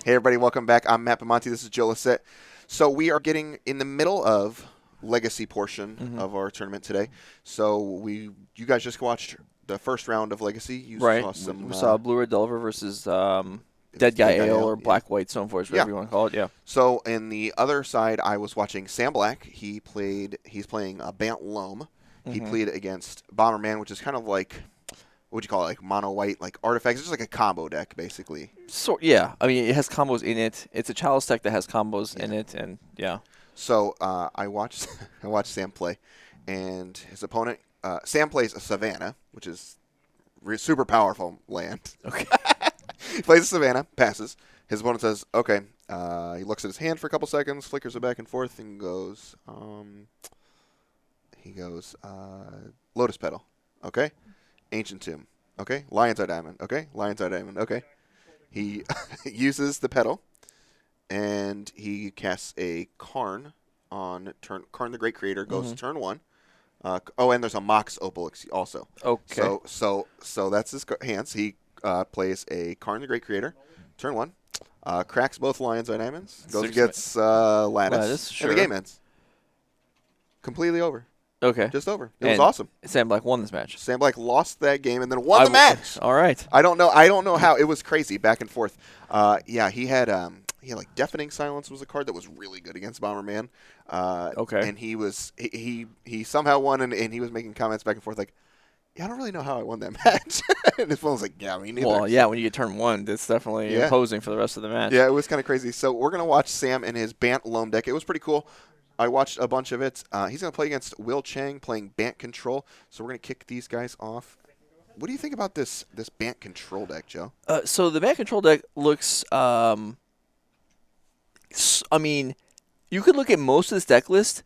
Hey everybody, welcome back. I'm Matt Bamonte. This is Joe Lissette. So we are getting in the middle of legacy portion of our tournament today. So you guys just watched the first round of legacy. You saw some. We saw Blue Red Delver versus Dead Guy Ale or Black White Stoneforge, whatever you want to call it. Yeah. So in the other side, I was watching Sam Black. He's playing Bant Loam. He played against Bomberman, which is kind of like, what would you call it, like mono white, like artifacts. It's just like a combo deck, basically. So yeah, I mean it has combos in it. It's a chalice deck that has combos in it, and yeah. So I watched Sam play, and his opponent Sam plays a Savannah, which is super powerful land. Okay. He plays a Savannah, passes. His opponent says, "Okay." He looks at his hand for a couple seconds, flickers it back and forth, and goes, Lotus Petal. Okay. Ancient Tomb. Okay. Lion's Eye Diamond. Okay. Lion's Eye Diamond. Okay. He uses the petal, and he casts a Karn on turn. Karn the Great Creator goes to turn 1. And there's a Mox Opal also. Okay. So that's his hands. He plays a Karn the Great Creator, turn 1. Cracks both Lion's Eye Diamonds. Goes and gets Lattice. Sure. And the game ends. Completely over. Okay. Just over. It was awesome. Sam Black won this match. Sam Black lost that game and then won the match. All right. I don't know how. It was crazy back and forth. He had like Deafening Silence was a card that was really good against Bomberman. Okay. And he somehow won, and he was making comments back and forth like, yeah, I don't really know how I won that match. And his phone was like, yeah, me neither. Well, yeah, when you get turn 1, that's definitely imposing for the rest of the match. Yeah, it was kind of crazy. So we're going to watch Sam and his Bant Loam deck. It was pretty cool. I watched a bunch of it. He's going to play against Will Chang playing Bant Control. So we're going to kick these guys off. What do you think about this Bant Control deck, Joe? So the Bant Control deck looks, I mean, you could look at most of this deck list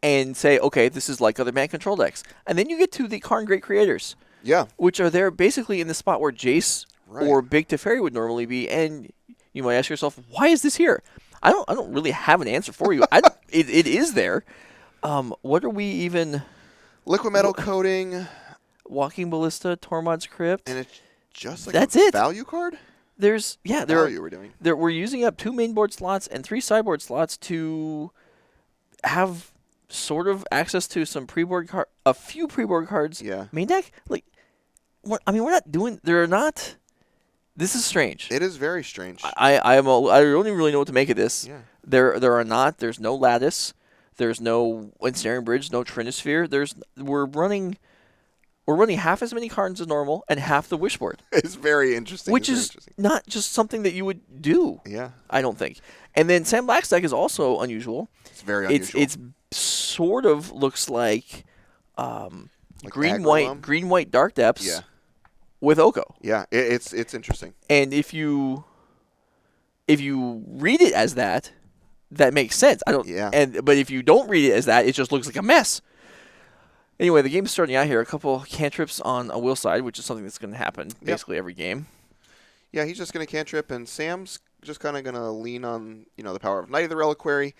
and say, okay, this is like other Bant Control decks. And then you get to the Karn Great Creators. Yeah. Which are there basically in the spot where Jace or Big Teferi would normally be. And you might ask yourself, why is this here? I don't really have an answer for you. It is there. What are we even? Liquid Metal Coating. Walking Ballista, Tormod's Crypt. And it's just like that's a value card? We're using up 2 main board slots and 3 sideboard slots to have sort of access to some a few pre-board cards. Yeah. Main deck? Like, we're not doing. They're not. This is strange. It is very strange. I don't even really know what to make of this. Yeah. There's no Lattice. There's no Ensnaring Bridge, no Trinisphere. We're running half as many cards as normal and half the Wishboard. It's very interesting. Which is not just something that you would do. Yeah. I don't think. And then Sam Black's deck is also unusual. It's very unusual. It's sort of looks like green white Dark Depths. Yeah. With Oko. Yeah, it's interesting. And if you read it as that makes sense. But if you don't read it as that, it just looks like a mess. Anyway, the game's starting out here. A couple cantrips on a Will side, which is something that's going to happen basically every game. Yeah, he's just going to cantrip, and Sam's just kind of going to lean on the power of Knight of the Reliquary.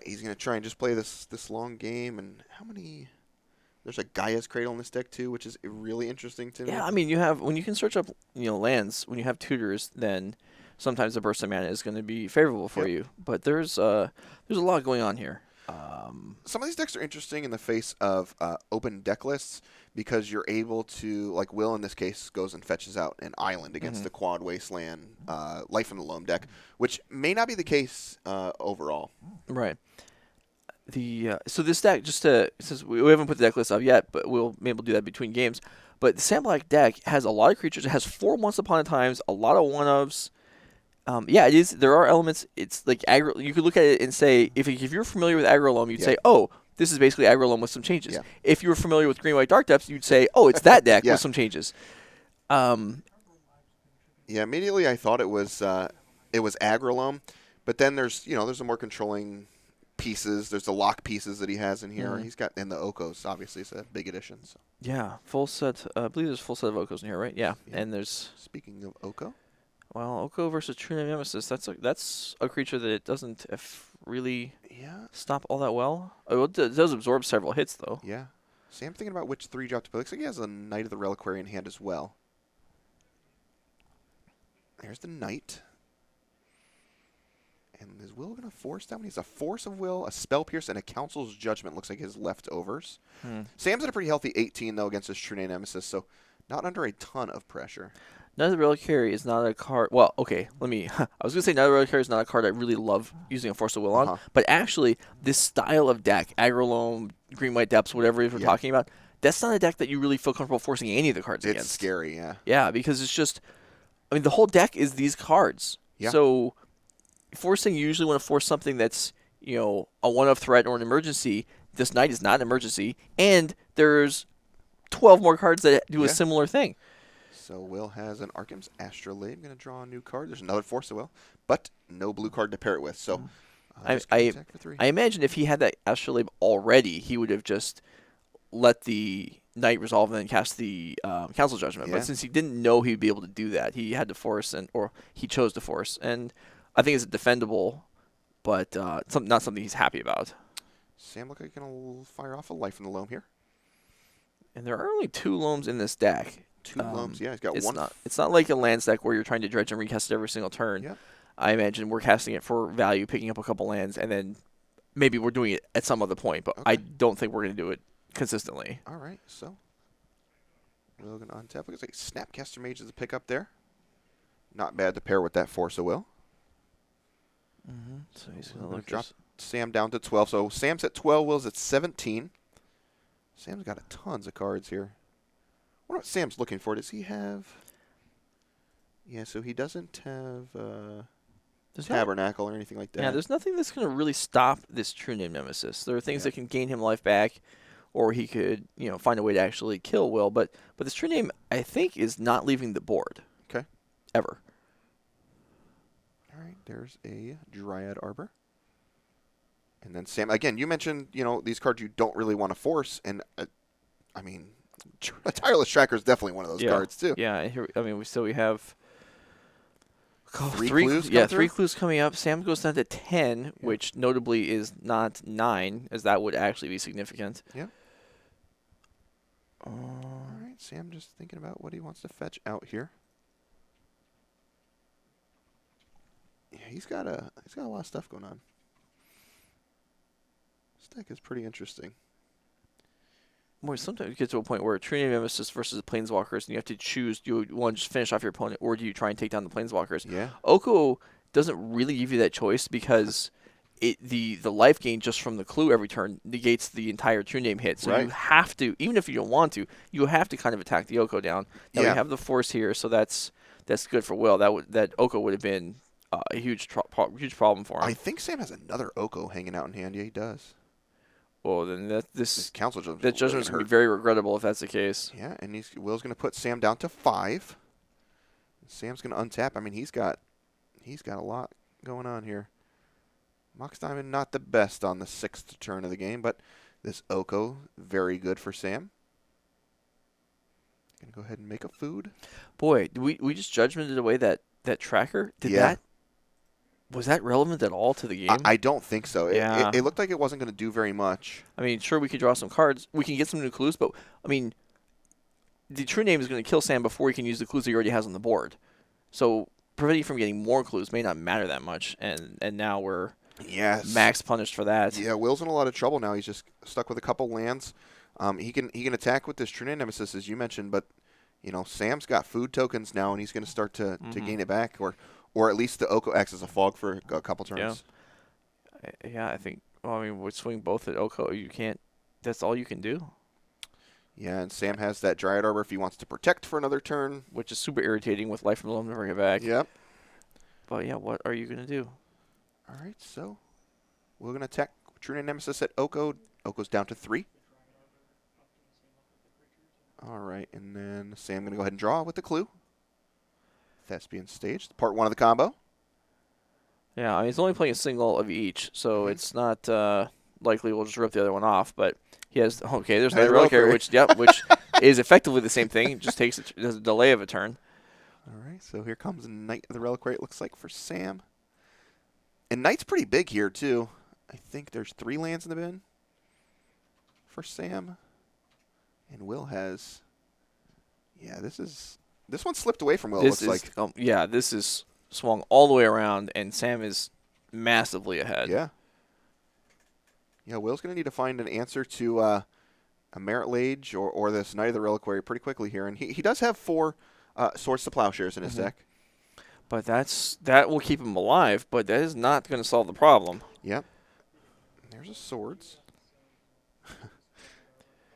He's going to try and just play this long game. And how many? There's a Gaia's Cradle in this deck too, which is really interesting to me. Yeah, I mean, when you can search up lands, when you have tutors, then sometimes the burst of mana is going to be favorable for you. But there's a lot going on here. Some of these decks are interesting in the face of open deck lists because you're able to, like Will in this case, goes and fetches out an island against the Quad Wasteland Life in the Loam deck, which may not be the case overall. Right. So this deck, since we haven't put the deck list up yet, but we'll maybe do that between games. But the Sam Black deck has a lot of creatures. It has 4 Once Upon a Times, a lot of 1-ofs. It is. There are elements. It's like aggro. You could look at it and say, if you're familiar with Aggro Loam, you'd say, oh, this is basically Aggro Loam with some changes. Yeah. If you were familiar with Green White Dark Depths, you'd say, oh, it's that deck with some changes. Immediately I thought it was Aggro Loam, but then there's a more controlling pieces. There's the lock pieces that he has in here. He's got, and the Okos obviously is a big addition. So. Yeah, full set. I believe there's a full set of Okos in here, right? Yeah. And there's. Speaking of Oko. Well, Oko versus True Name Nemesis. That's a creature that it doesn't really stop all that well. It does absorb several hits though. Yeah. See, I'm thinking about which 3-drop to play. Looks like he has a Knight of the Reliquary in hand as well. There's the Knight. And is Will going to force that one? He's a Force of Will, a Spell Pierce, and a Council's Judgment. Looks like his leftovers. Hmm. Sam's at a pretty healthy 18, though, against his True Name Nemesis, so not under a ton of pressure. Another Reliquary is not a card. Well, okay, let me. I was gonna say Another Reliquary is not a card I really love using a Force of Will on, but actually, this style of deck, Agrolome, Green White Depths, whatever it is we're talking about, that's not a deck that you really feel comfortable forcing any of the cards against. It's scary, yeah. Yeah, because it's just, I mean, the whole deck is these cards. Yeah. So, forcing, you usually want to force something that's, a one-of threat or an emergency. This Knight is not an emergency, and there's 12 more cards that do a similar thing. So Will has an Arkham's Astrolabe. Going to draw a new card. There's another Force of Will, but no blue card to pair it with. So I imagine if he had that Astrolabe already, he would have just let the Knight resolve and then cast the Council Judgment. But since he didn't know he'd be able to do that, he had to force, or he chose to force. And I think it's defendable, but not something he's happy about. Sam looks like he's going to fire off a Life in the Loam here. And there are only 2 Loams in this deck. 2 Loams, yeah. He's got one. It's not like a Lands deck where you're trying to dredge and recast it every single turn. Yep. I imagine we're casting it for value, picking up a couple lands, and then maybe we're doing it at some other point, but I don't think we're going to do it consistently. All right, so we're going to untap. Looks like Snapcaster Mage is a pickup there. Not bad to pair with that Force of Will. So he's going to drop Sam down to 12. So Sam's at 12, Will's at 17. Sam's got tons of cards here. I wonder what Sam's looking for. Does he have... Yeah, so he doesn't have Tabernacle or anything like that. Yeah, there's nothing that's going to really stop this True Name Nemesis. There are things that can gain him life back, or he could, find a way to actually kill Will. But this True Name, I think, is not leaving the board. Okay. Ever. All right, there's a Dryad Arbor. And then Sam, again, you mentioned, these cards you don't really want to force, and I mean, a Tireless Tracker is definitely one of those cards too. Yeah, we have 3 clues. Yeah, 3 clues coming up. Sam goes down to 10, which notably is not 9, as that would actually be significant. Yeah. All right, Sam just thinking about what he wants to fetch out here. Yeah, he's got a lot of stuff going on. This deck is pretty interesting. Boy, sometimes you get to a point where True Name Nemesis versus the Planeswalkers, and you have to choose, do you want to just finish off your opponent, or do you try and take down the Planeswalkers? Yeah. Oko doesn't really give you that choice because the life gain just from the clue every turn negates the entire True Name hit. So you have to, even if you don't want to, you have to kind of attack the Oko down. Now we have the Force here, so that's good for Will. That Oko would have been a huge problem for him. I think Sam has another Oko hanging out in hand. Yeah, he does. Well, then this Council Judgment. That judgment's going to be very regrettable if that's the case. Yeah, and Will's going to put Sam down to 5. Sam's going to untap. I mean, he's got a lot going on here. Mox Diamond not the best on the 6th turn of the game, but this Oko very good for Sam. Gonna go ahead and make a food. Boy, we just judgmented away that tracker. Was that relevant at all to the game? I don't think so. Yeah. It looked like it wasn't going to do very much. I mean, sure, we could draw some cards. We can get some new clues, but, I mean, the True Name is going to kill Sam before he can use the clues he already has on the board. So, preventing from getting more clues may not matter that much, and now we're max punished for that. Yeah, Will's in a lot of trouble now. He's just stuck with a couple lands. He can attack with this True Name Nemesis, as you mentioned, but, Sam's got food tokens now, and he's going to start to gain it back, or at least the Oko acts as a fog for a couple turns. Yeah, I think. Well, I mean, we swing both at Oko. You can't. That's all you can do. Yeah, and Sam has that Dryad Arbor if he wants to protect for another turn, which is super irritating with Life from the Loam never get back. Yep. But yeah, what are you gonna do? All right, so we're gonna attack True Name Nemesis at Oko. Oko's down to 3. All right, and then Sam gonna go ahead and draw with the clue. Thespian Stage, part 1 of the combo. Yeah, I mean, he's only playing a single of each, so it's not likely we'll just rip the other one off. But he has there's another Reliquary, which is effectively the same thing. It just takes there's a delay of a turn. All right, so here comes Knight of the Reliquary. It looks like for Sam, and Knight's pretty big here too. I think there's 3 lands in the bin for Sam, and Will has. Yeah, this one slipped away from Will. This is swung all the way around, and Sam is massively ahead. Yeah. Yeah, Will's going to need to find an answer to a Merit Lage or this Knight of the Reliquary pretty quickly here. And he does have 4 Swords to Plowshares in his deck. But that will keep him alive, but that is not going to solve the problem. Yep. There's a Swords.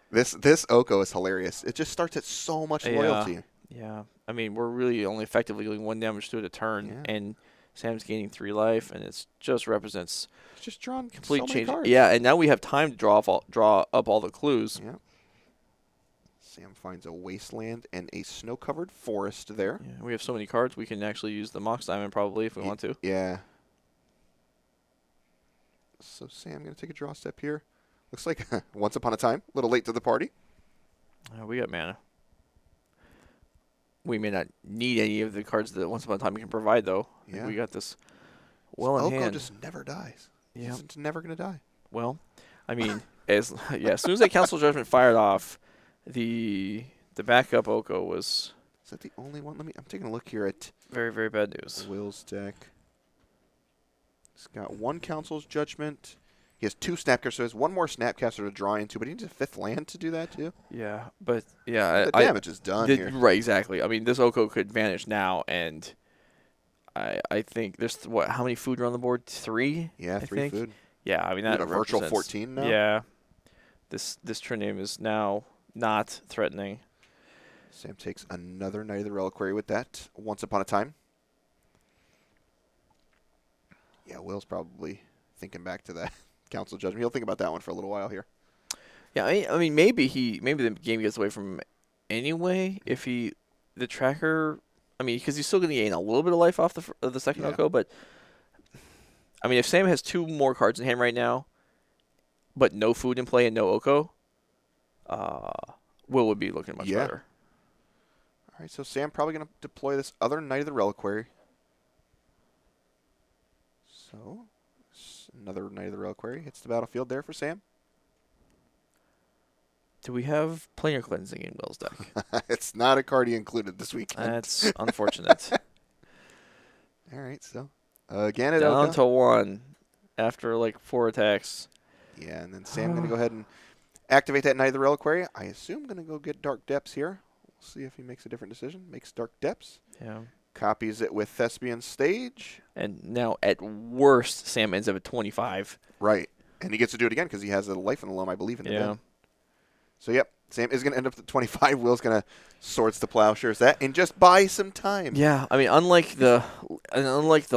This Oko is hilarious. It just starts at so much loyalty. Yeah. I mean, we're really only effectively doing 1 damage to it a turn, and Sam's gaining 3 life, and it just represents It's just drawn complete so many change. cards. Yeah, and now we have time to draw up all the clues. Yeah. Sam finds a wasteland and a snow-covered forest there. Yeah, we have so many cards, we can actually use the Mox Diamond probably if we want to. Yeah. So Sam going to take a draw step here. Looks like once upon a time, a little late to the party. We got mana. We may not need any of the cards that once upon a time we can provide, though. Yeah. We got this well in Oko hand. just never dies. Yeah. He's never going to die. Well, I mean, as soon as that Council Judgment fired off, the backup Oko was Is that the only one? I'm taking a look here at very, very bad news. Will's deck. He's got 1 Council's Judgment. He has 2 Snapcasters, so he has 1 more Snapcaster to draw into, but he needs a 5th land to do that too. Yeah, but yeah, The damage is done here. Right, exactly. I mean, this Oko could vanish now, and I think there's how many food are on the board? 3. Yeah, I 3 think? food. Yeah, I mean We that got a virtual represents- 14 now. Yeah, this turn name is now not threatening. Sam takes another Knight of the Reliquary with that. Once upon a time. Yeah, Will's probably thinking back to that Council Judgment. He'll think about that one for a little while here. Yeah, I mean maybe the game gets away from him anyway if the tracker. I mean, because he's still going to gain a little bit of life off the second Oko, but I mean, if Sam has 2 more cards in hand right now, but no food in play and no Oko, Will would be looking much better. All right, so Sam probably going to deploy this other Knight of the Reliquary. So, another Knight of the Reliquary hits the battlefield there for Sam. Do we have Planar Cleansing in Will's deck? It's not a card he included this weekend. That's unfortunate. All right, so again at Down Oko. to 1 after like 4 attacks. Yeah, and then Sam going to go ahead and activate that Knight of the Reliquary. I assume going to go get Dark Depths here. We'll see if he makes a different decision. Makes Dark Depths. Yeah. Copies it with Thespian Stage. And now at worst, Sam ends up at 25. Right. And he gets to do it again because he has a life in the loam, I believe, in the Yeah. den. So, yep, Sam is going to end up at 25. Will's going to Swords to Plowshares that and just buy some time. Yeah, I mean, unlike the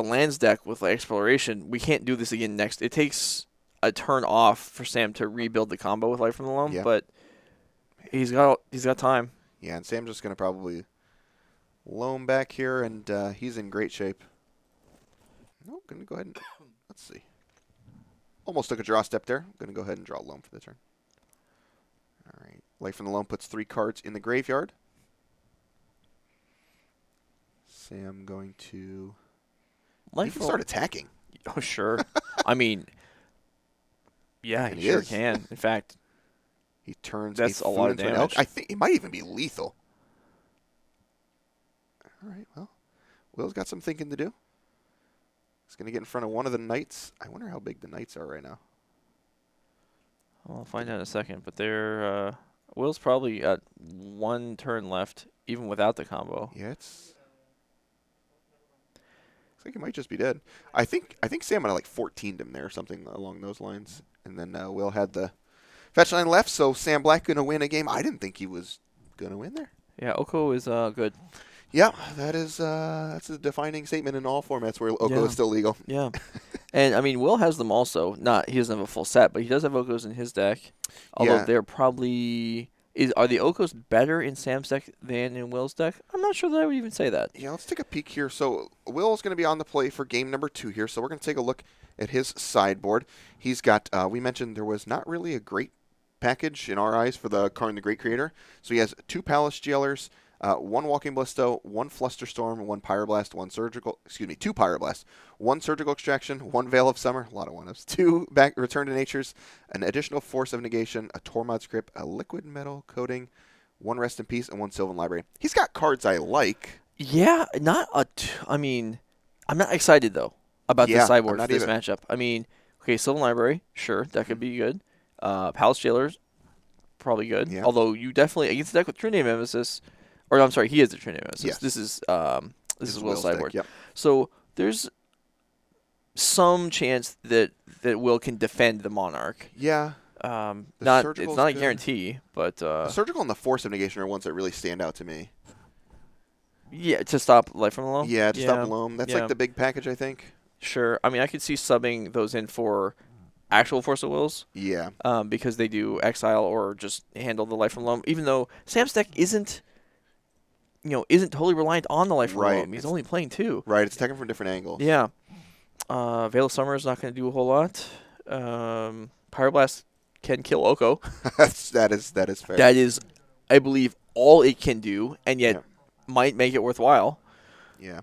lands deck with exploration, we can't do this again next. It takes a turn off for Sam to rebuild the combo with Life from the Loam, Yeah. but he's got time. Yeah, and Sam's just going to probably loam back here, and he's in great shape. No, going to go ahead and let's see. Almost took a draw step there. Going to go ahead and draw loam for the turn. All right, Life from the Loam puts 3 cards in the graveyard. Sam going to Life he can from start attacking. Oh, sure. I mean, yeah, And he he sure is. can. In fact, He turns That's a a lot food of into an elk. damage. I think it might even be lethal. All right, well, Will's got some thinking to do. He's going to get in front of one of the knights. I wonder how big the knights are right now. I'll find out in a second. But they're Will's probably got 1 turn left, even without the combo. Yeah, looks like he might just be dead. I think Sam might have like 14'd him there or something along those lines. And then Will had the fetch line left, so Sam Black going to win a game. I didn't think he was going to win there. Yeah, Oko is good. Yeah, that's a defining statement in all formats where Oko is still legal. Yeah. And, I mean, Will has them also. He doesn't have a full set, but he does have Okos in his deck. Although Yeah. they're probably... Are the Okos better in Sam's deck than in Will's deck? I'm not sure that I would even say that. Yeah, let's take a peek here. So Will's going to be on the play for game number 2 here. So we're going to take a look at his sideboard. He's got, we mentioned there was not really a great package in our eyes for the Karn the Great Creator. So he has 2 Palace Jailers, 1 Walking Ballisto, 1 Flusterstorm, 1 Pyroblast, 2 Pyroblast, 1 Surgical Extraction, 1 Veil of Summer, a lot of one-ups, 2 Return to Natures, an additional Force of Negation, a Tormod Script, a Liquid Metal Coating, 1 Rest in Peace, and 1 Sylvan Library. He's got cards I like. Yeah, I mean, I'm not excited, though, about Yeah, this I'm sideboard for not this even. matchup. I mean, okay, Sylvan Library, sure, that could be good. Palace Jailers, probably good. Yeah. Although you definitely against a deck with True Name Nemesis, or I'm sorry, he is the True Name Nemesis. Yes. This This is is Will's Will's deck. sideboard. Yep. So there's some chance that Will can defend the Monarch. Yeah. The Not it's surgical's not a good. guarantee, but The surgical and the force of negation are ones that really stand out to me. yeah, to stop Life from the Loam. Yeah, to stop Loam. That's like the big package, I think. Sure. I mean, I could see subbing those in for actual Force of Wills. Yeah. Because they do exile or just handle the Life from Loam. Even though Sam's deck isn't totally reliant on the Life from Right. Loam. He's only playing 2. Right. It's attacking from different angles. Yeah. Veil of Summer is not going to do a whole lot. Pyroblast can kill Oko. that is fair. That is, I believe, all it can do, and yet Yeah. might make it worthwhile. Yeah.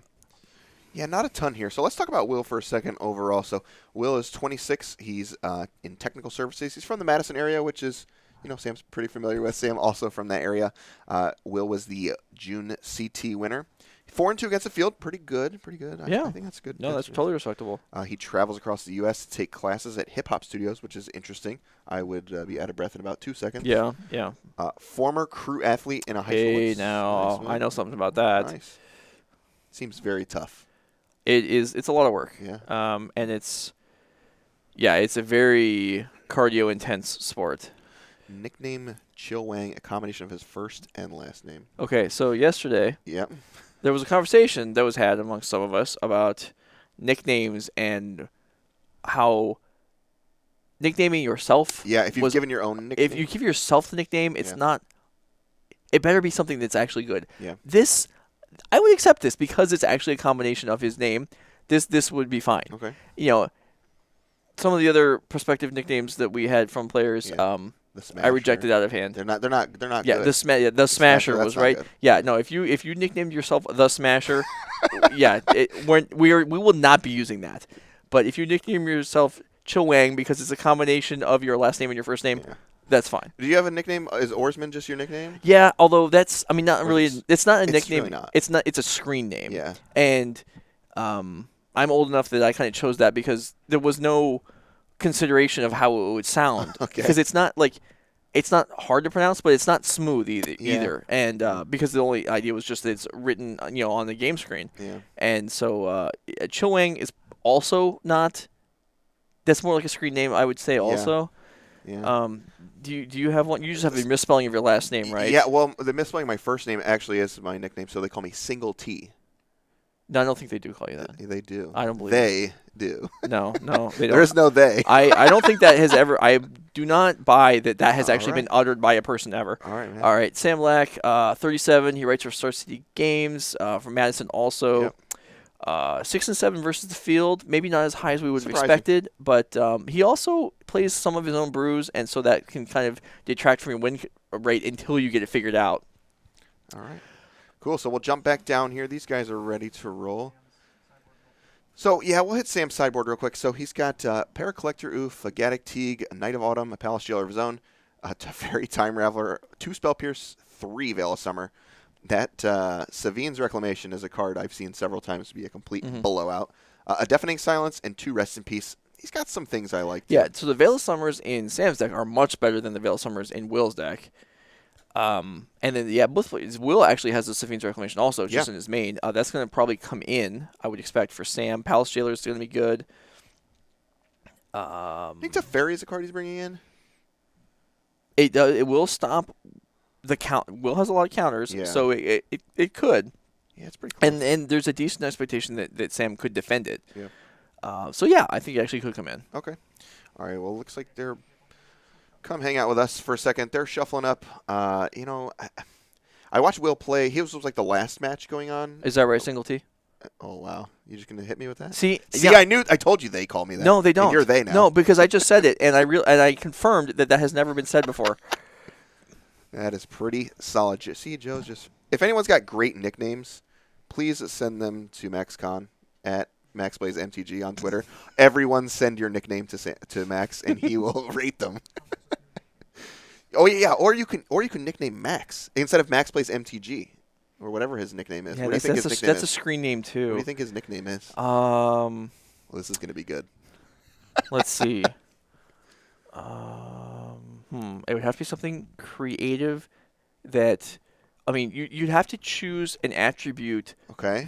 Yeah, not a ton here. So let's talk about Will for a second overall. So Will is 26. He's in technical services. He's from the Madison area, which is, Sam's pretty familiar with. Sam also from that area. Will was the June CT winner. 4-2 against the field. Pretty good. Pretty good. Yeah. I think that's good. No, that's totally respectable. He travels across the U.S. to take classes at hip hop studios, which is interesting. I would be out of breath in about 2 seconds. Yeah. Former crew athlete in a high school. Hey, now Nice, I know something about that. Nice. Seems very tough. It is. It's a lot of work. Yeah. And it's a very cardio intense sport. Nickname Chill Wang, a combination of his first and last name. Okay, so yesterday Yep. there was a conversation that was had amongst some of us about nicknames and how nicknaming yourself. Yeah, if you've given your own nickname. If you give yourself the nickname, it's Yeah. not. It better be something that's actually good. Yeah. This, I would accept this because it's actually a combination of his name. This would be fine. Okay. Some of the other prospective nicknames that we had from players, Yeah. The Smasher. I rejected out of hand. They're not Yeah, good. the Smasher that's was not right. good. Yeah, no. If you nicknamed yourself the Smasher, yeah, we will not be using that. But if you nickname yourself Chill Wang because it's a combination of your last name and your first name, Yeah. that's fine. Do you have a nickname? Is Oarsman just your nickname? Yeah, although that's not Or really. It's not a it's nickname. really not. It's not. It's a screen name. Yeah. And I'm old enough that I kind of chose that because there was no consideration of how it would sound. Okay. Because it's not hard to pronounce, but it's not smooth either. Yeah. And because the only idea was just that it's written, on the game screen. Yeah. And so Chilwang is also not. That's more like a screen name, I would say. Also. Yeah. Do you have one? You just have the misspelling of your last name, right? Yeah, well, the misspelling of my first name actually is my nickname, so they call me Single T. No, I don't think they do call you that. They do. I don't believe they do. No, they don't. There is no they. I don't think that has ever. I do not buy that has All actually right. been uttered by a person ever. All right, man. All right, Sam Lack, 37. He writes for Star City Games from Madison also. Yep. 6 and 7 versus the field. Maybe not as high as we would have Surprising. expected, but he also plays some of his own brews, and so that can kind of detract from your win rate until you get it figured out. All right. Cool. So we'll jump back down here. These guys are ready to roll. So, yeah, we'll hit Sam's sideboard real quick. So he's got Paracollector Oof, a Gaddock Teague, a Knight of Autumn, a Palace Jailer of his own, a Teferi Time Raveler, 2 Spell Pierce, 3 Veil of Summer. That Savine's Reclamation is a card I've seen several times be a complete blowout. A Deafening Silence, and 2 Rest in Peace. He's got some things I like. Yeah, so the Veil of Summers in Sam's deck are much better than the Veil of Summers in Will's deck. And then, both plays. Will actually has the Safine's Reclamation also, just in his main. That's going to probably come in, I would expect, for Sam. Palace Jailer is going to be good. I think Teferi is a card he's bringing in. It will stop the count. Will has a lot of counters, so it could. Yeah, it's pretty cool. And there's a decent expectation that Sam could defend it. Yeah. I think it actually could come in. Okay. All right, well, looks like they're... Come hang out with us for a second. They're shuffling up. I watched Will play. His was like the last match going on. Is that right, Single T? Oh, wow. You just going to hit me with that? See, I told you they call me that. No, they don't. And you're they now. No, because I just said it, and I confirmed that has never been said before. That is pretty solid. See, Joe's just... If anyone's got great nicknames, please send them to MaxCon at MaxPlaysMTG on Twitter. Everyone send your nickname to Max, and he will rate them. Oh yeah, or you can nickname Max instead of Max Plays MTG or whatever his nickname is. Yeah, what do you think his nickname that's is? a screen name too. What do you think his nickname is? Well, Well, this is going to be good. Let's see. It would have to be something creative that, I mean, you'd have to choose an attribute Okay.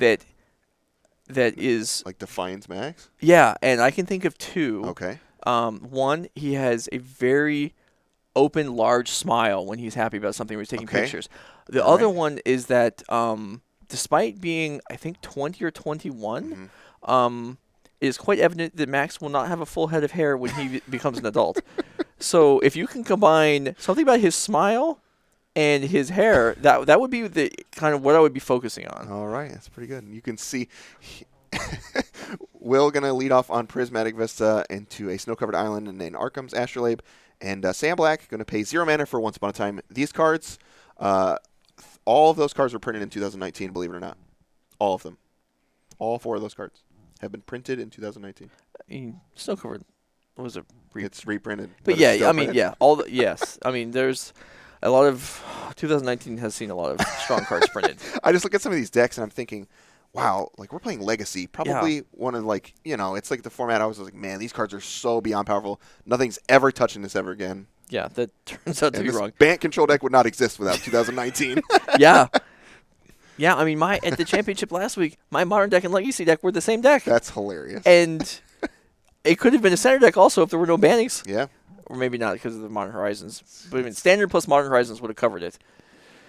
that is, Like Defiance Max? yeah, and I can think of two. Okay. One, he has a very open, large smile when he's happy about something or he's taking Okay. pictures. The All other right. one is that despite being, I think, 20 or 21, it is quite evident that Max will not have a full head of hair when he becomes an adult. So if you can combine something about his smile and his hair, that would be the kind of what I would be focusing on. All right. That's pretty good. You can see Will going to lead off on Prismatic Vista into a snow-covered island and then Arkham's Astrolabe. And Sam Black going to pay 0 mana for Once Upon a Time. These cards, all of those cards were printed in 2019, believe it or not. All of them. All 4 of those cards have been printed in 2019. I mean, snow covered. What was it? It's reprinted. But it's yeah, still I mean, printed. yeah, yes. I mean, there's a lot of 2019 has seen a lot of strong cards printed. I just look at some of these decks and I'm thinking, wow, like we're playing Legacy. Probably one of like, it's like the format I was like, man, these cards are so beyond powerful. Nothing's ever touching this ever again. Yeah, that turns out to And be this wrong. Bant control deck would not exist without 2019. Yeah. Yeah, I mean, at the championship last week, my modern deck and legacy deck were the same deck. That's hilarious. And it could have been a standard deck also if there were no bannings. Yeah. Or maybe not because of the Modern Horizons. But I mean, standard plus Modern Horizons would have covered it.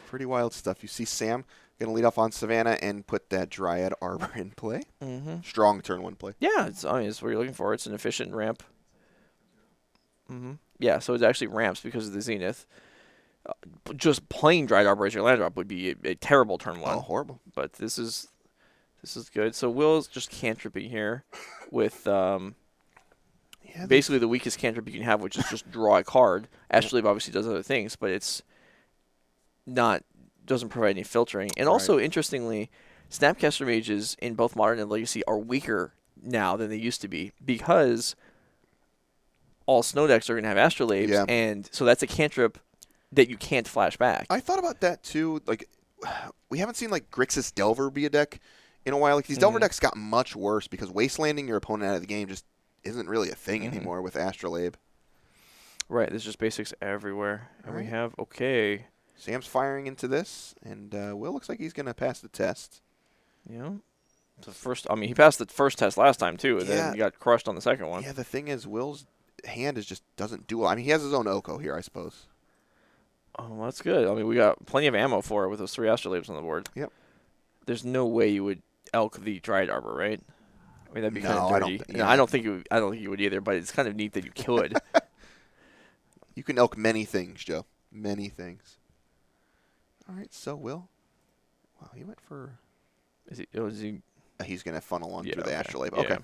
Pretty wild stuff. You see Sam going to lead off on Savannah and put that Dryad Arbor in play. Mm-hmm. Strong turn 1 play. Yeah, it's what you're looking for. It's an efficient ramp. Mm-hmm. Yeah, so it actually ramps because of the Zenith. Just plain Dryad Arbor as your land drop would be a terrible turn 1. Oh, horrible. But this is good. So Will's just cantripping here with basically the weakest cantrip you can have, which is just draw a card. Astrolabe obviously does other things, but it's doesn't provide any filtering. And also, interestingly, Snapcaster Mages in both Modern and Legacy are weaker now than they used to be because all snow decks are going to have Astrolabes, and so that's a cantrip that you can't flash back. I thought about that too. Like, we haven't seen like Grixis Delver be a deck in a while. Like these Delver decks got much worse because wastelanding your opponent out of the game just isn't really a thing anymore with Astrolabe. Right, there's just basics everywhere. And we have, Sam's firing into this, and Will looks like he's going to pass the test. Yeah. He passed the first test last time, too, and then he got crushed on the second one. Yeah, the thing is, Will's hand just doesn't do well. I mean, he has his own Oko here, I suppose. Oh, well, that's good. I mean, we got plenty of ammo for it with those 3 Astrolabes on the board. Yep. There's no way you would elk the Dryad Arbor, right? I mean, that'd be kind of dirty. I don't think you would either, but it's kind of neat that you could. You can elk many things, Joe. Many things. All right, so Will. Wow, he went for. Is he? He's going to funnel on through the Astrolabe. Yeah. Okay.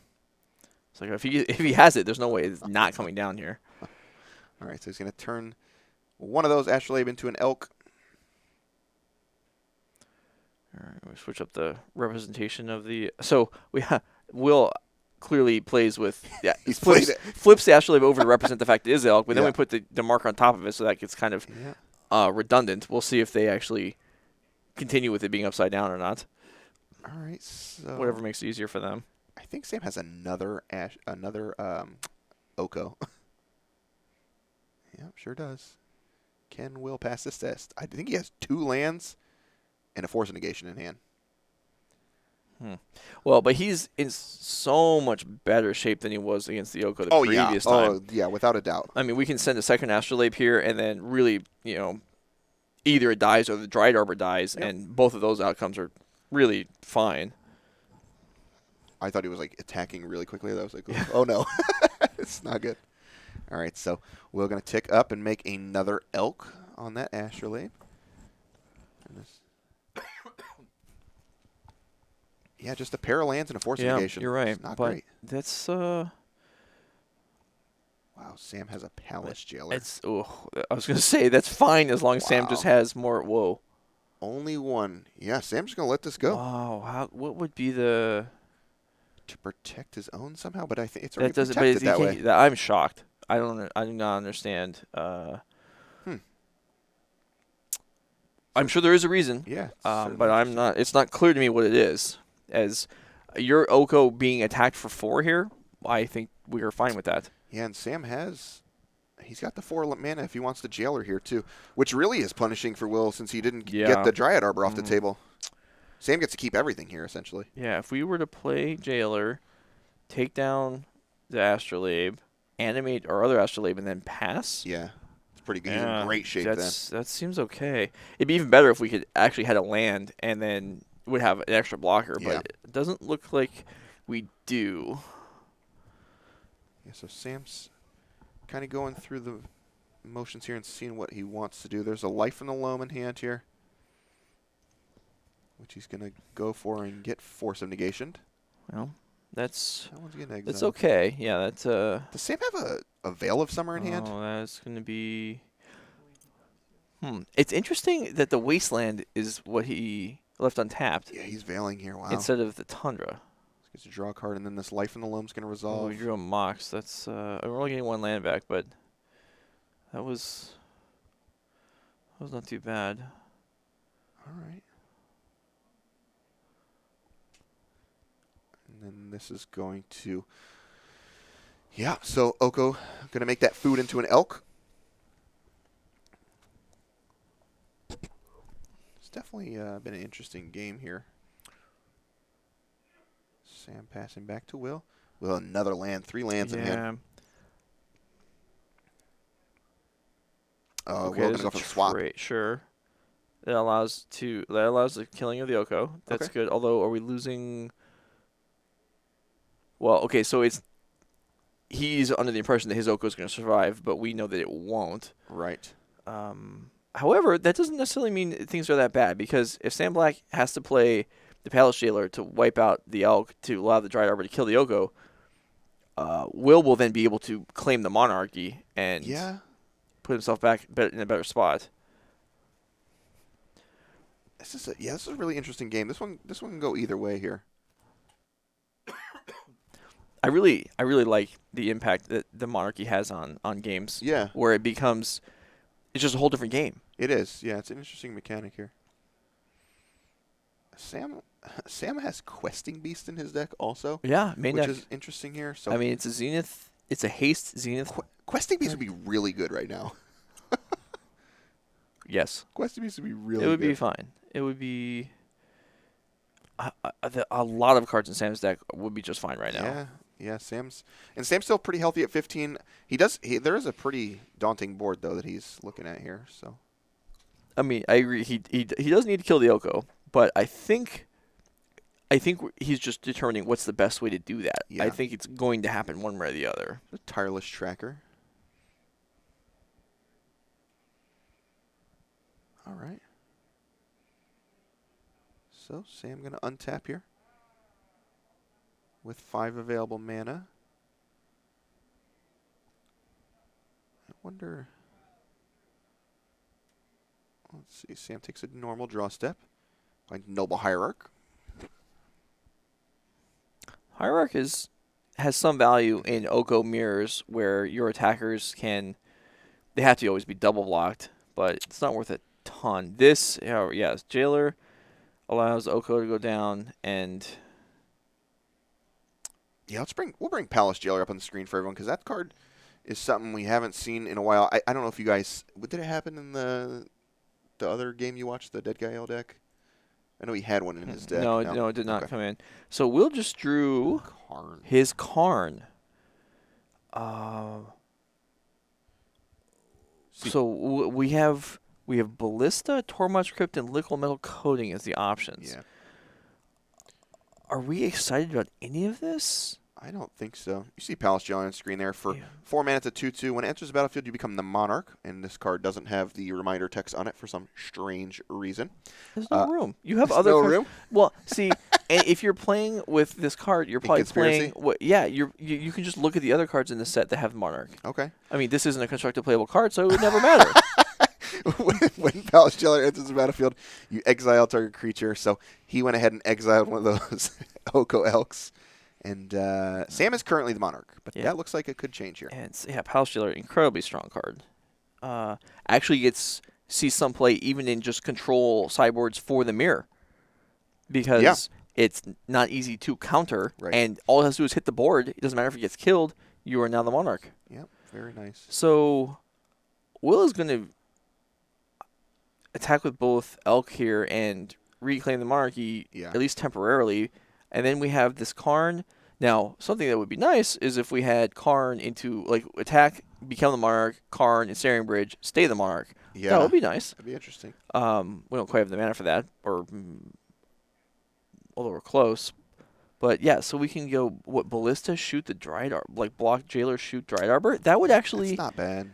It's like if he has it, there's no way it's not coming down here. All right, so he's going to turn one of those Astrolabe into an elk. All right, we switch up the representation of the. So Will clearly plays with. Yeah, flips the Astrolabe over to represent the fact it is elk, but then we put the marker on top of it, so that gets kind of redundant. We'll see if they actually continue with it being upside down or not. All right, so whatever makes it easier for them. I think Sam has another Oko. Yep, sure does. Can Will pass this test? I think he has 2 lands and a Force of Negation in hand. Well, but he's in so much better shape than he was against the Oko the previous time. Oh, yeah, without a doubt. I mean, we can send a second Astrolabe here, and then really, either it dies or the Dryad Arbor dies, and both of those outcomes are really fine. I thought he was like attacking really quickly. That was like, oh no, it's not good. All right, so we're going to tick up and make another elk on that Astrolabe. Yeah, just a pair of lands and a Force of Negation. You're right. It's not but great. That's Wow, Sam has a Palace Jailer. I was going to say that's fine as long as Sam just has more. Whoa. Only one. Yeah, Sam's going to let this go. Wow. What would be the to protect his own somehow? But I think it's already protected that way. I'm shocked. I do not understand. I'm sure there is a reason. Yeah. But it's not clear to me what it is. As your Oko being attacked for 4 here I think we are fine with that. Yeah, and he's got the 4 mana if he wants the Jailer here too, which really is punishing for Will since he didn't get Yeah. the Dryad Arbor off the Mhm. table. Sam gets to keep everything here essentially. Yeah, if we were to play Jailer, take down the Astrolabe, animate our other Astrolabe, and then pass. Yeah, it's pretty good. He's in Yeah, great shape then. that seems okay. It'd be even better if we could actually had a land and then would have an extra blocker, Yeah. but it doesn't look like we do. Yeah, so Sam's kind of going through the motions here and seeing what he wants to do. There's a Life from the Loam in hand here, which he's going to go for and get Force of Negation. Well, that's That one's getting exiled. that's okay. Yeah, that's Does Sam have a Veil of Summer in hand? Oh, that's gonna be. It's interesting that the Wasteland is what he left untapped Yeah, he's veiling here. Wow. instead of the Tundra. Gets to draw a card, and then this Life in the Loam's going to Oh, resolve. we drew a Mox. That's we're only getting 1 land back, but that was not too bad. All right. And then this is going to... Yeah, so Oko going to make that food into an elk. It's definitely been an interesting game here. Sam passing back to Will. Will, another land. 3 lands in hand. Okay, Will going there's to go a for the swap. Sure. That allows the killing of the Oko. That's Okay. good. Although, are we losing? Well, okay, so he's under the impression that his Oko is going to survive, but we know that it won't. Right. However, that doesn't necessarily mean that things are that bad, because if Sam Black has to play the Palace Jailer to wipe out the Elk to allow the Dryad Arbor to kill the Oko, Will then be able to claim the Monarchy and Yeah. put himself back in a better spot. This is a really interesting game. This one can go either way here. I really like the impact that the Monarchy has on games. Yeah. Where it's just a whole different game. It is. Yeah, it's an interesting mechanic here. Sam has Questing Beast in his deck also. Yeah, main which deck. is interesting here. So I mean, it's a Zenith. It's a haste Zenith. Questing Beast would be really good right now. Yes. Questing Beast would be really It would good. be fine. It would be a lot of cards in Sam's deck would be just fine right now. Yeah, Sam's still pretty healthy at 15. There is a pretty daunting board though that he's looking at here. So I mean, I agree. He does need to kill the Oko, but I think he's just determining what's the best way to do that. Yeah. I think it's going to happen one way or the other. the Tireless Tracker. All right. So Sam going to untap here with 5 available mana. I wonder. Let's see. Sam takes a normal draw step. Find Noble Hierarch. Hierarch has some value in Oko mirrors where your attackers they have to always be double blocked, but it's not worth a ton. This, Jailer allows Oko to go down, and Yeah, we'll bring Palace Jailer up on the screen for everyone because that card is something we haven't seen in a while. I don't know if you guys, did it happen in the other game you watched, the Dead Guy L deck? I know he had one in his deck. no, it did not come in. So Will just drew Karn. his Karn. So we have Ballista, Tormod's Crypt, and Liquid Metal Coating as the options. Yeah. Are we excited about any of this? I don't think so. You see Palace Jailer on the screen there for Yeah. 4 mana. It's a 2/2. When it enters the battlefield, you become the Monarch, and this card doesn't have the reminder text on it for some strange reason. There's no room. You have There's other no cards. room? Well, see, and if you're playing with this card, you're probably Conspiracy? playing. Yeah, you can just look at the other cards in the set that have Monarch. Okay. I mean, this isn't a constructed playable card, so it would never matter. when Palace Jailer enters the battlefield, you exile target creature. So he went ahead and exiled one of those Oko Elks. And Sam is currently the Monarch, but Yeah. that looks like it could change here. And Palace Jailer, incredibly strong card. Actually sees some play even in just control sideboards for the mirror. Because it's not easy to counter, Right. and all it has to do is hit the board. It doesn't matter if it gets killed. You are now the monarch. Yep. Very nice. So Will is going to attack with both Elk here and reclaim the monarchy, Yeah. at least temporarily. And then we have this Karn. Now, something that would be nice is if we had Karn into, like, attack, become the monarch, Karn and Staring Bridge, stay the monarch. Yeah. That would be nice. That'd be interesting. We don't quite have the mana for that, or although we're close. But yeah, so we can go Ballista shoot the Dried Arbor, like block Jailer shoot Dried Arbor. That would actually It's not bad.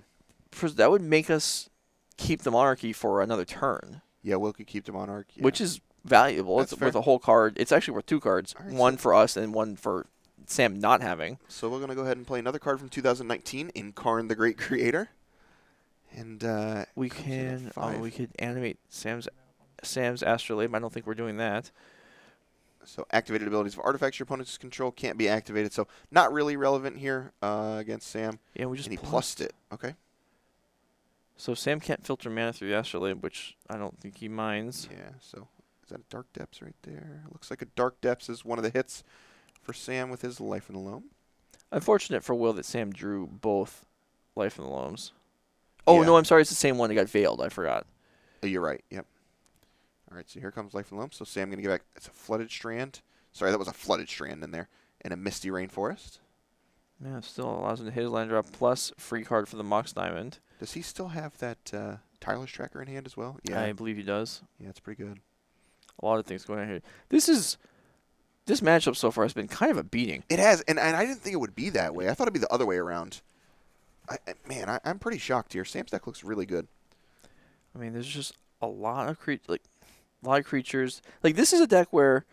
that would make us keep the monarchy for another turn, Yeah, Will could keep the Monarch. Yeah. which is valuable. That's It's fair. worth a whole card. It's actually worth 2 cards, All right, one so- for us and one for Sam not having. So we're gonna go ahead and play another card from 2019 in Karn the Great Creator, and We comes in at can 5. we could animate Sam's Astrolabe. I don't think we're doing that. So activated abilities of artifacts your opponent's control can't be activated. So not really relevant here against Sam. Yeah, we just And he plussed. plussed it. Okay. So Sam can't filter mana through the Astrolabe, which I don't think he minds. Yeah. So is that a Dark Depths right there? Looks like a Dark Depths is one of the hits for Sam with his Life in the Loam. Unfortunate for Will that Sam drew both Life in the Loams. Oh, Yeah. no, I'm sorry. It's the same one that got veiled. I forgot. You're right. Yep. All right. So here comes Life in the Loam. So Sam gonna get back. It's a Flooded Strand. Sorry, that was a Flooded Strand in there, and a Misty Rainforest. Yeah, it still allows him to hit his land drop plus free card for the Mox Diamond. Does he still have that Tireless Tracker in hand as well? Yeah. I believe he does. Yeah, it's pretty good. A lot of things going on here. This matchup so far has been kind of a beating. It has, and I didn't think it would be that way. I thought it'd be the other way around. I'm pretty shocked here. Sam's deck looks really good. I mean, there's just a lot of creatures. Like this is a deck where.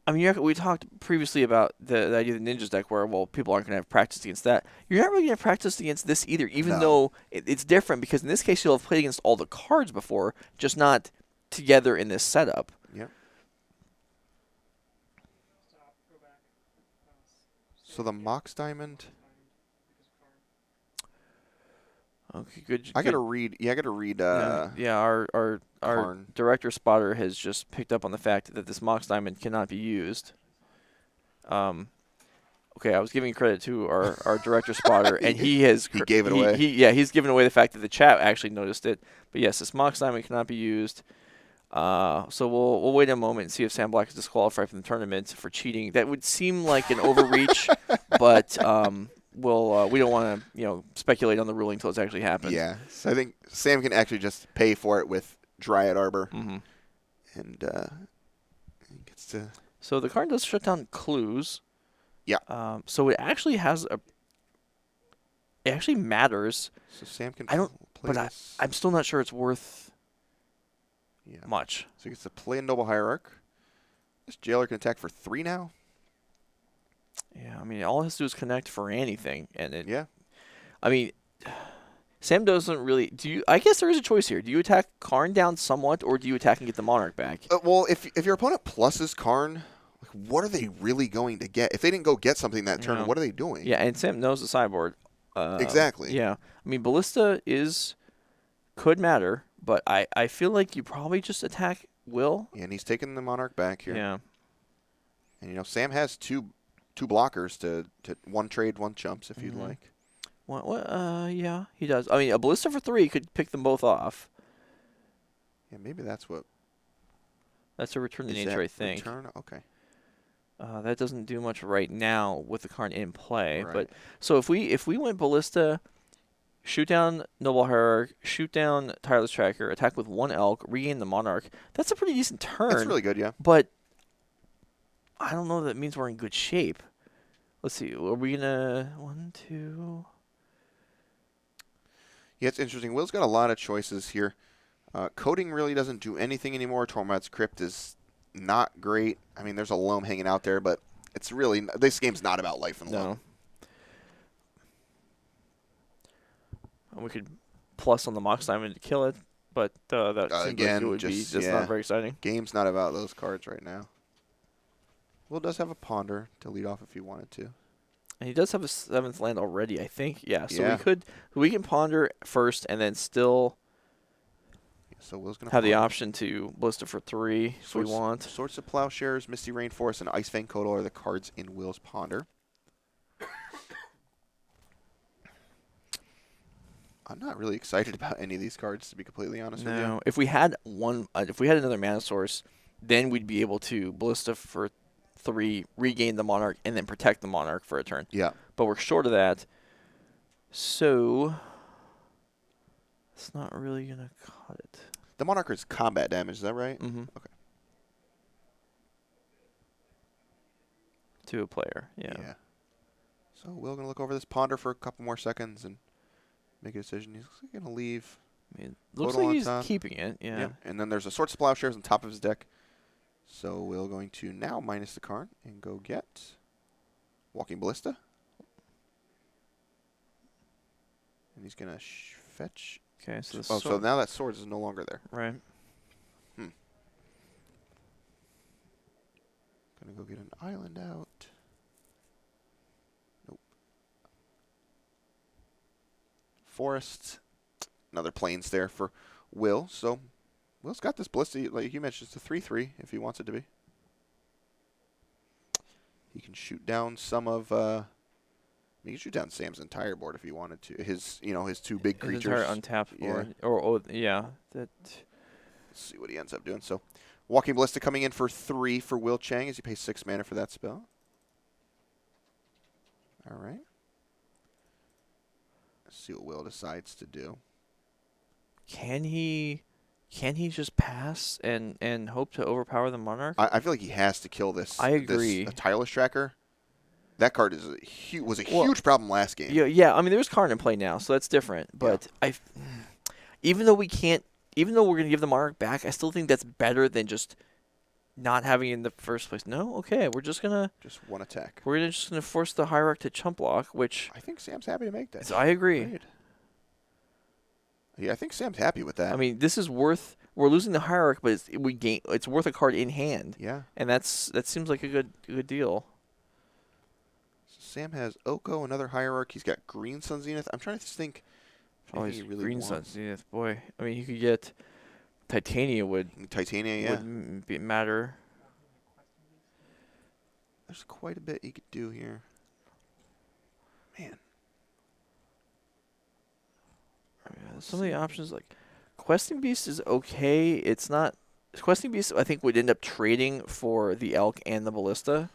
I mean, we talked previously about the idea of the Ninjas deck where, well, people aren't going to have practice against that. You're not really going to have practice against this either, even No. though it's different because in this case you'll have played against all the cards before, just not together in this setup. Yep. So the Mox Diamond. Okay, good. I gotta good. read. Yeah, I gotta read. Yeah, our Karn. director spotter has just picked up on the fact that this Mox Diamond cannot be used. Okay, I was giving credit to our director spotter, and he has He gave it away. He's given away the fact that the chat actually noticed it. But yes, this Mox Diamond cannot be used. So we'll wait a moment and see if Sam Black is disqualified from the tournament for cheating. That would seem like an overreach, but we don't want to speculate on the ruling until it's actually happened. Yeah. So I think Sam can actually just pay for it with Dryad Arbor, Mm-hmm. and he gets to. So the card does shut down clues. Yeah. So it actually it actually matters. So Sam can. I don't- Play but this. I'm still not sure it's worth Yeah. much. So he gets to play a Noble Hierarch. This Jailer can attack for 3 now. Yeah, I mean, all it has to do is connect for anything, and Yeah. I mean, Sam doesn't really. I guess there is a choice here. Do you attack Karn down somewhat, or do you attack and get the Monarch back? Well, if your opponent pluses Karn, like, what are they really going to get? If they didn't go get something that turn, Yeah. what are they doing? Yeah, and Sam knows the sideboard. Exactly. Yeah, I mean, Ballista could matter, but I feel like you probably just attack Will. Yeah, and he's taking the Monarch back here. Yeah. And Sam has two blockers to one trade, one chumps if you'd Mhm. like. Yeah, he does. I mean, a Ballista for 3 could pick them both off. Yeah, maybe that's what. That's a return to Is nature, that I think. Return? Okay. That doesn't do much right now with the Karn in play. Right. But so if we went Ballista, shoot down Noble Hierarch, shoot down Tireless Tracker, attack with 1 Elk, regain the Monarch, that's a pretty decent turn. That's really good, yeah. But I don't know that means we're in good shape. Let's see. Are we gonna 1, 2? Yeah, it's interesting. Will's got a lot of choices here. Coding really doesn't do anything anymore. Tormod's Crypt is not great. I mean, there's a loam hanging out there, but it's really this game's not about life and loam. No. And we could plus on the Mox Diamond to kill it, but that seems Again, like it would be just- just yeah. not very exciting. Game's not about those cards right now. Will does have a Ponder to lead off if he wanted to. And he does have a 7th land already, I think. Yeah, so Yeah. we can ponder first and then still So Will's going to Have the option to Ballista for 3 if we want. Swords of Plowshares, Misty Rainforest, and Ice Fang Kotal are the cards in Will's Ponder. I'm not really excited about any of these cards, to be completely honest with you. No, if we had if we had another mana source, then we'd be able to Ballista for 3, regain the Monarch, and then protect the Monarch for a turn. Yeah. But we're short of that, so it's not really gonna cut it. The Monarch is combat damage, is that right? Mm-hmm. Okay. To a player, yeah. So Will's going to look over this Ponder for a couple more seconds and make a decision. He's going to leave. I mean, looks Kotal like on he's top. keeping it, yeah. And then there's a Swords of Plowshares on top of his deck. So Will going to now minus the card and go get Walking Ballista. And he's going to fetch. Okay, so so now that Swords is no longer there. Right. Gonna go get an island out. Nope. Forest. Another plains there for Will. So Will's got this Ballista, like you mentioned, it's a 3/3 if he wants it to be. He can shoot down some of. He can shoot down Sam's entire board if he wanted to. His 2 big creatures. His entire untapped board. Yeah. Yeah. That. Let's see what he ends up doing. So, Walking Ballista coming in for 3 for Will Chang as he pays 6 mana for that spell. All right. Let's see what Will decides to do. Can he just pass and hope to overpower the Monarch? I feel like he has to kill this. I agree. This Tireless Tracker. That card is was a huge problem last game. Yeah. I mean, there's card in play now, so that's different. But even though we're gonna give the Monarch back, I still think that's better than just not having it in the first place. No, okay, we're just gonna one attack. We're just gonna force the Hierarch to chump block, which I think Sam's happy to make that. I agree. Right. Yeah, I think Sam's happy with that. I mean, this is worth. We're losing the Hierarch, but it's worth a card in hand. Yeah. And that seems like a good deal. Sam has Oko, another Hierarch. He's got Green Sun Zenith. I'm trying to think. Always He really Green wants. Sun Zenith, boy. I mean, you could get Titania Titania, yeah. Would matter. There's quite a bit you could do here. Man. Some of the options, like Questing Beast is okay. It's not. Questing Beast, I think, would end up trading for the Elk and the Ballista,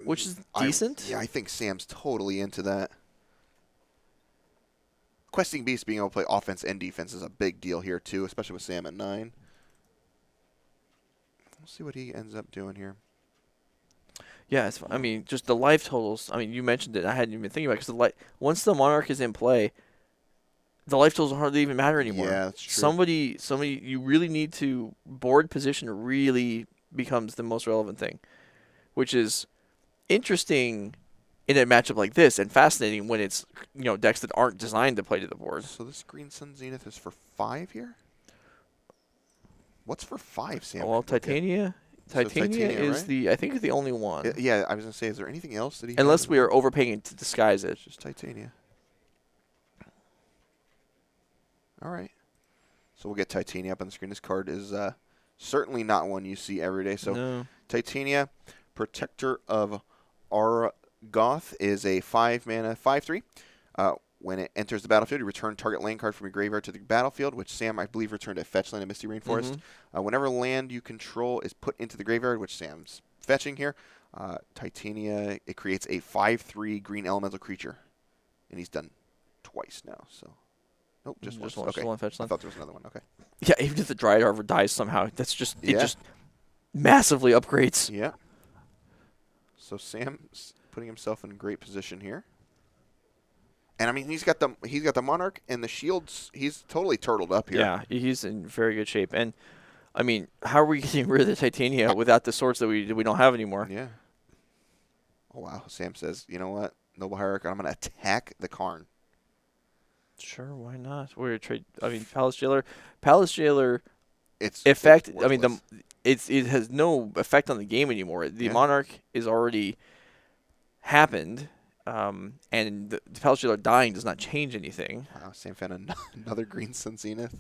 which is decent. I think Sam's totally into that. Questing Beast being able to play offense and defense is a big deal here, too, especially with Sam at 9. We'll see what he ends up doing here. Yeah, I mean, just the life totals. I mean, you mentioned it. I hadn't even been thinking about it because once the Monarch is in play, the life totals hardly even matter anymore. Yeah, that's true. Somebody, you really need to board position really becomes the most relevant thing, which is interesting in a matchup like this and fascinating when it's decks that aren't designed to play to the board. So this Green Sun Zenith is for 5 here. What's for 5, Sam? Well, Titania. Titania is right? I think, the only one. Yeah, I was gonna say, is there anything else that he? Unless we are overpaying to disguise it. It's just Titania. All right. So we'll get Titania up on the screen. This card is certainly not one you see every day. So No. Titania, Protector of Argoth, is a 5-mana 5/3. When it enters the battlefield, you return target land card from your graveyard to the battlefield, which Sam, I believe, returned a fetch land in Misty Rainforest. Whenever land you control is put into the graveyard, which Sam's fetching here, Titania, it creates a 5/3 green elemental creature. And he's done twice now, so... Nope, just one. Okay. One fetch I land. thought there was another one. Okay. Yeah, even if the Dryad Arbor dies somehow, that's just it Yeah. just massively upgrades. Yeah. So Sam's putting himself in a great position here. And I mean, he's got the Monarch and the shields. He's totally turtled up here. Yeah, he's in very good shape. And I mean, how are we getting rid of the Titania without the swords that we don't have anymore? Yeah. Oh wow. Sam says, "You know what? Noble Hierarch, I'm going to attack the Karn." Sure, why not? We're trade. I mean, Palace Jailer. It's Effect. worthless. I mean, it has no effect on the game anymore. The Monarch is already happened, and the Palace Jailer dying does not change anything. Wow, Sam found another Green Sun Zenith.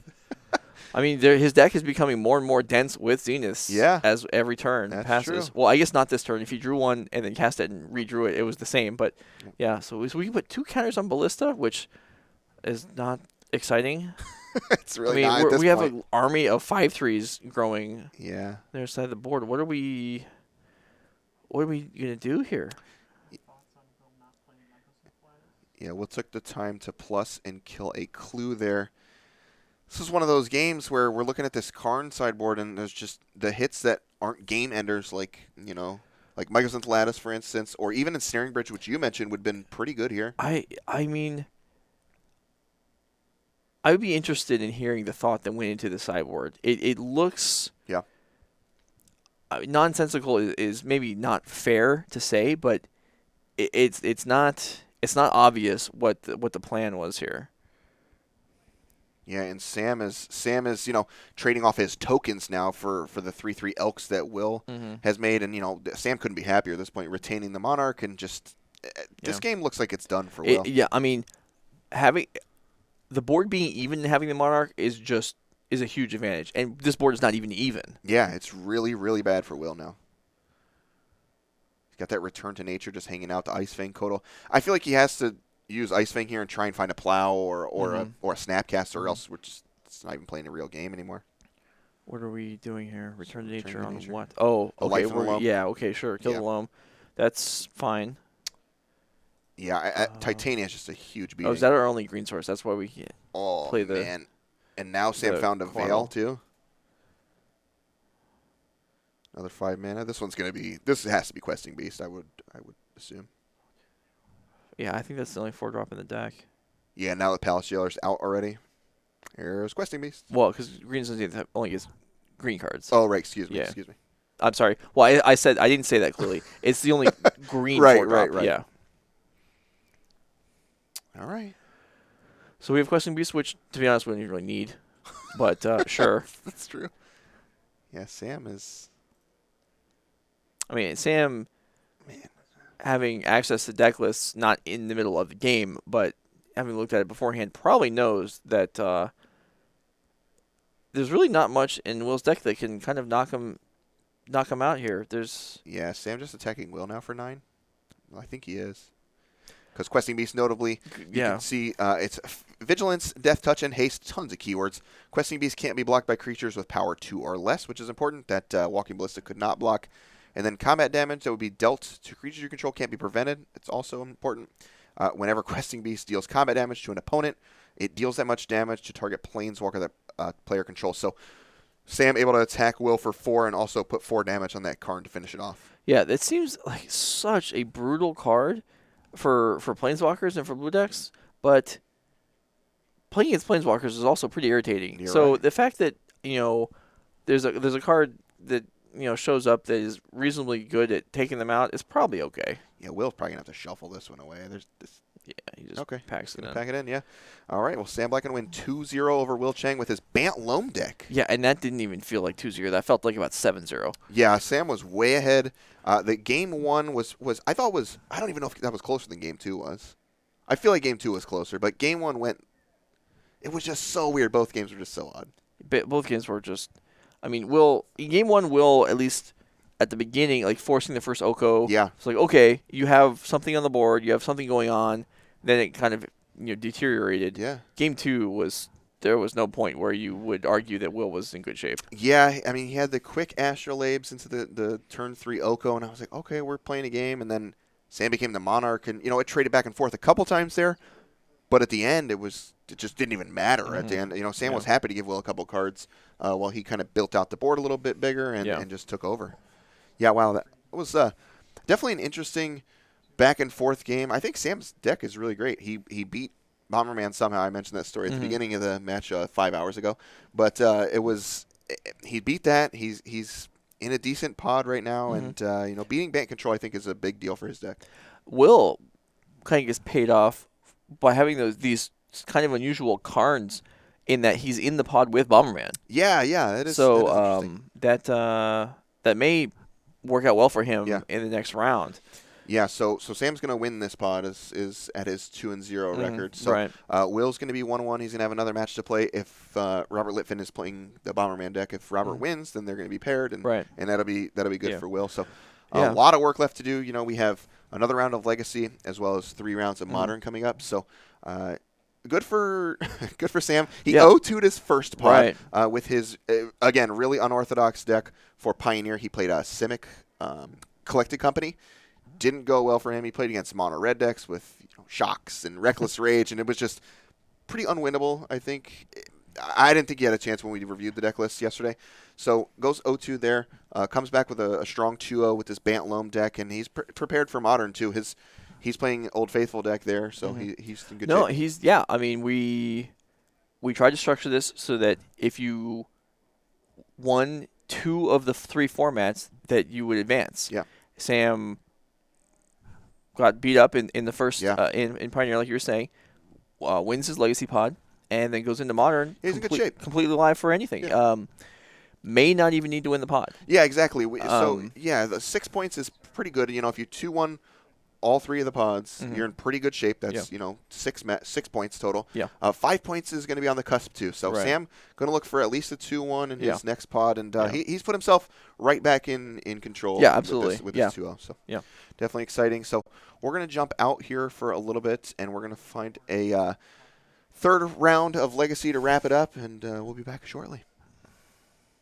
I mean, his deck is becoming more and more dense with Zeniths Yeah, as every turn that's passes. true. Well, I guess not this turn. If he drew one and then cast it and redrew it, it was the same. But Yep. yeah, so we can put 2 counters on Ballista, which is not exciting. It's I really mean, not at this we have point. an army of 5/3s growing Yeah. their side of the board. What are we gonna do here? Yeah, we'll take the time to plus and kill a clue there. This is one of those games where we're looking at this Karn sideboard, and there's just the hits that aren't game enders, like, like Mycosynth Lattice, for instance, or even Ensnaring Bridge, which you mentioned would have been pretty good here. I mean, I would be interested in hearing the thought that went into the sideboard. It looks Yeah. nonsensical is maybe not fair to say, but it's not obvious what the plan was here. Yeah, and Sam is trading off his tokens now for the 3/3 Elks that Will has made, and Sam couldn't be happier at this point, retaining the Monarch, and just this game looks like it's done for Will. Yeah, I mean, having the board being even and having the Monarch is a huge advantage, and this board is not even. Yeah, it's really, really bad for Will now. He's got that Return to Nature just hanging out, the Ice Fang Kotal. I feel like he has to use Ice Fang here and try and find a Plow or a Snapcaster, or else it's not even playing a real game anymore. What are we doing here? Return to Nature to on Nature. what? Oh, A okay. Life in the Loam. Yeah, okay, sure. Kill the Loam. That's fine. Yeah, Titania is just a huge beating. Oh, is that our only green source? That's why we play the... man. And now Sam found a Veil, too. Another 5 mana. This has to be Questing Beast, I would assume. Yeah, I think that's the only 4-drop in the deck. Yeah, now that Palace Jailer's out already. Here's Questing Beast. Well, because Green Sun only gets green cards. Oh, right. Excuse me. I'm sorry. Well, I said I didn't say that clearly. It's the only green Right, 4-drop. right. Yeah. All right. So we have Questing Beast, which, to be honest, we don't even really need. But sure. That's true. Yeah, Sam is... I mean, Sam... Man. Having access to deck lists, not in the middle of the game, but having looked at it beforehand, probably knows that there's really not much in Will's deck that can kind of knock him out here. Yeah, Sam just attacking Will now for 9. I think he is. Because Questing Beast, notably, you can see it's Vigilance, Death Touch, and Haste, tons of keywords. Questing Beast can't be blocked by creatures with power 2 or less, which is important. That Walking Ballista could not block. And then combat damage that would be dealt to creatures you control can't be prevented. It's also important. Whenever Questing Beast deals combat damage to an opponent, it deals that much damage to target Planeswalker that player controls. So Sam able to attack Will for 4 and also put 4 damage on that Karn to finish it off. Yeah, that seems like such a brutal card for Planeswalkers and for blue decks, but playing against Planeswalkers is also pretty irritating. You're right. The fact that there's a card that shows up that is reasonably good at taking them out is probably okay. Yeah, Will's probably gonna have to shuffle this one away. Yeah, he just packs it in. Pack it in, yeah. All right, well, Sam Black gonna win 2-0 over Will Chang with his Bant Loam deck. Yeah, and that didn't even feel like 2-0. That felt like about 7-0. Yeah, Sam was way ahead. The game 1 was I don't even know if that was closer than game 2 was. I feel like game 2 was closer, but game 1 it was just so weird. Both games were just so odd. Both games were just... I mean, game 1, Will, at least at the beginning, like forcing the first Oko. Yeah. It's like, okay, you have something on the board, you have something going on. Then it kind of deteriorated. Yeah. Game 2 there was no point where you would argue that Will was in good shape. Yeah, I mean, he had the quick Astrolabes into the turn 3 Oko, and I was like, okay, we're playing a game. And then Sam became the Monarch, and, it traded back and forth a couple times there. But at the end, it just didn't even matter at the end. Sam was happy to give Will a couple cards while he kind of built out the board a little bit bigger and just took over. Yeah, wow, that was definitely an interesting back and forth game. I think Sam's deck is really great. He beat Bomberman somehow. I mentioned that story at the beginning of the match 5 hours ago. But he beat that. He's in a decent pod right now, and beating Bant Control I think is a big deal for his deck. Will kind of gets paid off by having these kind of unusual Karns in that he's in the pod with Bomberman. Yeah, that is. So that may work out well for him in the next round. Yeah, so Sam's gonna win this pod is at his 2-0 record. So Right. Will's gonna be 1-1. He's gonna have another match to play if Robert Litfin is playing the Bomberman deck. If Robert wins, then they're gonna be paired, and Right. that'll be good Yeah. for Will. So a Yeah. lot of work left to do. We have another round of Legacy as well as 3 rounds of Mhm. Modern coming up. So good for good for Sam. He Yeah. 0-2'd his first pod Right. with his again really unorthodox deck for Pioneer. He played a Simic Collected Company. Didn't go well for him. He played against mono red decks with Shocks and Reckless Rage, and it was just pretty unwinnable. I think I didn't think he had a chance when we reviewed the deck list yesterday. So goes 0-2 there. Comes back with a strong 2-0 with this Bant Loam deck, and he's prepared for Modern too. He's playing Old Faithful deck there, so he's in good No, shape. I mean, we tried to structure this so that if you won 2 of the 3 formats, that you would advance. Yeah. Sam got beat up in the first Yeah. in Pioneer, like you were saying. Wins his Legacy pod, and then goes into Modern. He's in good shape. Completely live for anything. Yeah. May not even need to win the pod. Yeah, exactly. Um, The 6 points is pretty good. If you 2-1 all 3 of the pods, you're in pretty good shape. That's 6 points total. Yeah. 5 points is going to be on the cusp too. So Right. Sam going to look for at least a 2-1 in Yeah. his next pod, and Yeah. he's put himself right back in control. Yeah, absolutely. With Yeah. this 2-0. So Yeah. definitely exciting. So we're going to jump out here for a little bit, and we're going to find a third round of Legacy to wrap it up, and we'll be back shortly.